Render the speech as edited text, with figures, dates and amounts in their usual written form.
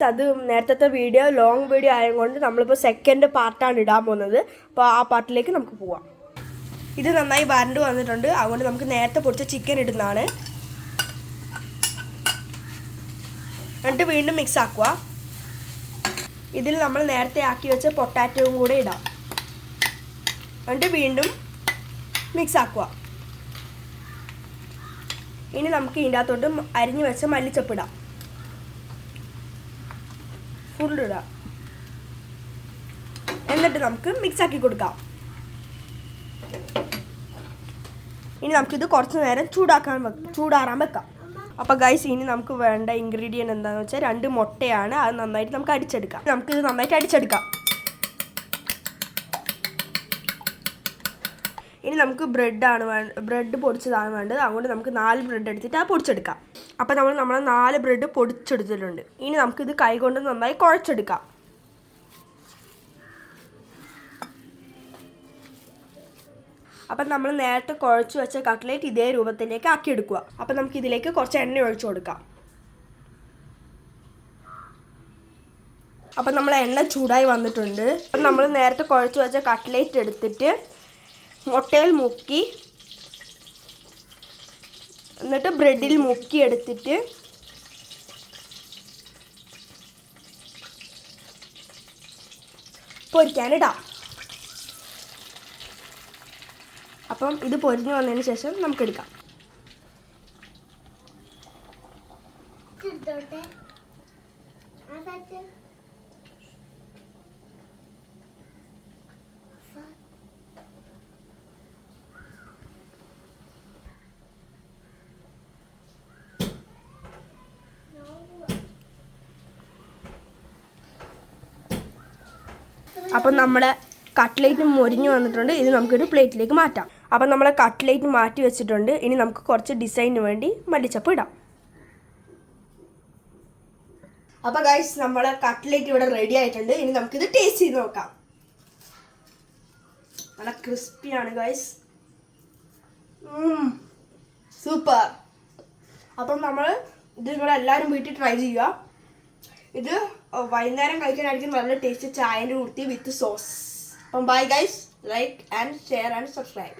അത് നേരത്തെ video long video ആയതുകൊണ്ട് നമ്മളിപ്പോൾ സെക്കൻഡ് പാർട്ടാണ് ഇടാൻ പോകുന്നത്. അപ്പോൾ ആ പാർട്ടിലേക്ക് നമുക്ക് പോവാം. ഇത് നന്നായി വരണ്ട് വന്നിട്ടുണ്ട്. അതുകൊണ്ട് നമുക്ക് നേരത്തെ പൊടിച്ച ചിക്കൻ ഇടുന്നതാണ്. എന്നിട്ട് വീണ്ടും മിക്സ് ആക്കുക. ഇതിൽ നമ്മൾ നേരത്തെ ആക്കി വെച്ച പൊട്ടാറ്റോയും കൂടെ ഇടാം. എന്നിട്ട് വീണ്ടും മിക്സ് ആക്കുക. ഇനി നമുക്ക് ഇതിൻ്റെ അകത്തോട്ട് അരിഞ്ഞു വെച്ച മല്ലിച്ചപ്പ് ഇടാം. ഫുള്ളിടാം. എന്നിട്ട് നമുക്ക് മിക്സ് ആക്കി കൊടുക്കാം. ഇനി നമുക്കിത് കുറച്ച് നേരം ചൂടാറാൻ വെക്കാം. അപ്പോൾ ഗൈസ്, ഇനി നമുക്ക് വേണ്ട ഇൻഗ്രീഡിയൻറ്റ് എന്താണെന്ന് വെച്ചാൽ 2 മുട്ടയാണ്. അത് നന്നായിട്ട് നമുക്ക് അടിച്ചെടുക്കാം. നമുക്കിത് നന്നായിട്ട് അടിച്ചെടുക്കാം. ഇനി നമുക്ക് ബ്രെഡ് പൊടിച്ചതാണ് വേണ്ടത്. അതുകൊണ്ട് നമുക്ക് 4 ബ്രെഡ് എടുത്തിട്ട് അത് പൊടിച്ചെടുക്കാം. അപ്പോൾ നമ്മൾ 4 ബ്രെഡ് പൊടിച്ചെടുത്തിട്ടുണ്ട്. ഇനി നമുക്കിത് കൈകൊണ്ട് നന്നായി കുഴച്ചെടുക്കാം. അപ്പം നമ്മൾ നേരത്തെ കുഴച്ച് വെച്ച കട്ട്ലേറ്റ് ഇതേ രൂപത്തിലേക്ക് ആക്കിയെടുക്കുക. അപ്പം നമുക്ക് ഇതിലേക്ക് കുറച്ച് എണ്ണ ഒഴിച്ചു കൊടുക്കാം. അപ്പം നമ്മൾ എണ്ണ ചൂടായി വന്നിട്ടുണ്ട്. അപ്പം നമ്മൾ നേരത്തെ കുഴച്ച് വെച്ച കട്ട്ലേറ്റ് എടുത്തിട്ട് മുട്ടയിൽ മുക്കി, എന്നിട്ട് ബ്രെഡിൽ മുക്കി എടുത്തിട്ട് പൊരിക്കാനിടാം. അപ്പം ഇത് പൊരിഞ്ഞു വന്നതിന് ശേഷം നമുക്കെടുക്കാം. അപ്പം നമ്മുടെ കട്ട്ലേറ്റ് മൊരിഞ്ഞു വന്നിട്ടുണ്ട്. ഇത് നമുക്കൊരു പ്ലേറ്റിലേക്ക് മാറ്റാം. അപ്പം നമ്മളെ കട്ട്ലേറ്റ് മാറ്റി വെച്ചിട്ടുണ്ട്. ഇനി നമുക്ക് കുറച്ച് ഡിസൈനിന് വേണ്ടി മല്ലിച്ചപ്പ് ഇടാം. അപ്പോൾ ഗൈസ്, നമ്മളെ കട്ട്ലേറ്റ് ഇവിടെ റെഡി ആയിട്ടുണ്ട്. ഇനി നമുക്കിത് ടേസ്റ്റ് ചെയ്ത് നോക്കാം. നല്ല ക്രിസ്പിയാണ് ഗൈസ്. സൂപ്പർ. അപ്പം ഇത് നിങ്ങളെല്ലാവരും വീട്ടിൽ ട്രൈ ചെയ്യുക. ഇത് വൈകുന്നേരം കഴിക്കാനായിരിക്കും നല്ല ടേസ്റ്റ്. ചായൻ്റെ കൂട്ടി വിത്ത് സോസ്. അപ്പം bye guys. Like and share and subscribe.